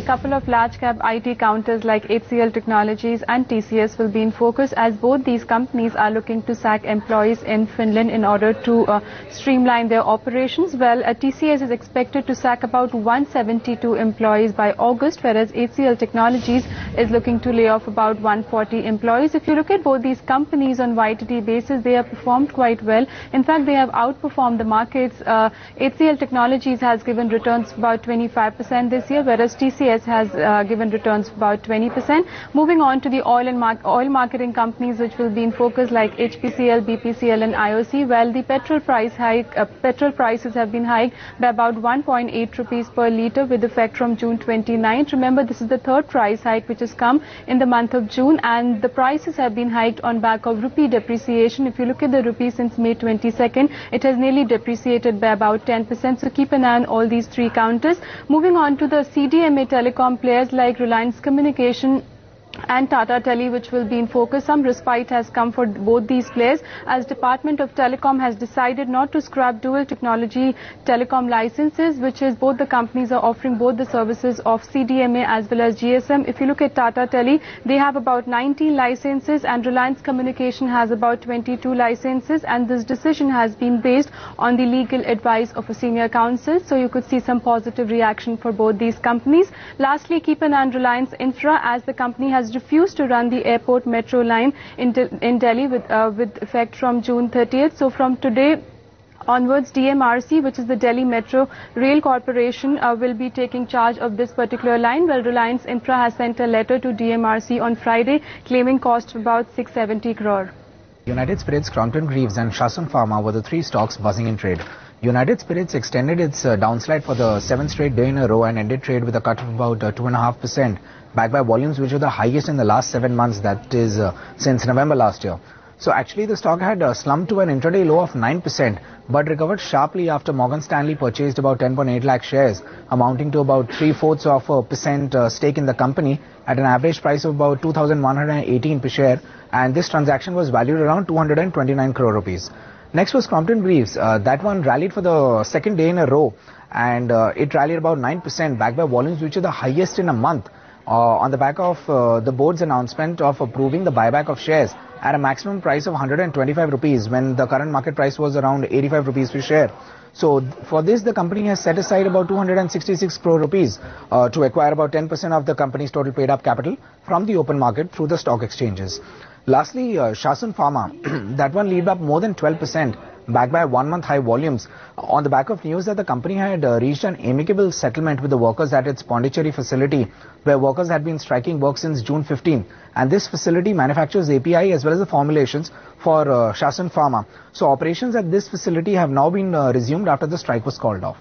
Couple of large cap IT counters like HCL Technologies and TCS will be in focus, as both these companies are looking to sack employees in Finland in order to streamline their operations. Well, TCS is expected to sack about 172 employees by August, whereas HCL Technologies is looking to lay off about 140 employees. If you look at both these companies on YTD basis, they have performed quite well. In fact, they have outperformed the markets. HCL Technologies has given returns about 25% this year, whereas TCS has given returns about 20%. Moving on to the oil marketing companies which will be in focus like HPCL, BPCL and IOC. Well, the petrol prices have been hiked by about 1.8 rupees per litre with effect from June 29th. Remember, this is the third price hike which has come in the month of June, and the prices have been hiked on back of rupee depreciation. If you look at the rupee since May 22nd, it has nearly depreciated by about 10%. So keep an eye on all these three counters. Moving on to the CDMA telecom players like Reliance Communication and Tata Tele, which will be in focus. Some respite has come for both these players, as Department of Telecom has decided not to scrap dual technology telecom licenses, which is both the companies are offering both the services of CDMA as well as GSM. If you look at Tata Tele, they have about 19 licenses and Reliance Communication has about 22 licenses, and this decision has been based on the legal advice of a senior counsel. So you could see some positive reaction for both these companies. Lastly, keep an eye on Reliance Infra, as the company has refused to run the airport metro line in Delhi with effect from June 30th. So from today onwards, DMRC, which is the Delhi Metro Rail Corporation, will be taking charge of this particular line. Well, Reliance Infra has sent a letter to DMRC on Friday claiming cost of about 670 crore. United Spirits, Crompton Greaves and Shasun Pharma were the three stocks buzzing in trade. United Spirits extended its downslide for the 7th straight day in a row and ended trade with a cut of about 2.5%, backed by volumes which were the highest in the last 7 months, that is since November last year. So actually the stock had slumped to an intraday low of 9%, but recovered sharply after Morgan Stanley purchased about 10.8 lakh shares, amounting to about 3/4% stake in the company at an average price of about 2,118 per share, and this transaction was valued around 229 crore rupees. Next was Crompton Greaves. That one rallied for the second day in a row, and it rallied about 9%, backed by volumes which are the highest in a month, on the back of the board's announcement of approving the buyback of shares at a maximum price of 125 rupees when the current market price was around 85 rupees per share. So for this, the company has set aside about 266 crore rupees to acquire about 10% of the company's total paid up capital from the open market through the stock exchanges. Lastly, Shasun Pharma, that one lead up more than 12%, backed by 1 month high volumes on the back of news that the company had reached an amicable settlement with the workers at its Pondicherry facility, where workers had been striking work since June 15. And this facility manufactures API as well as the formulations for Shasun Pharma. So operations at this facility have now been resumed after the strike was called off.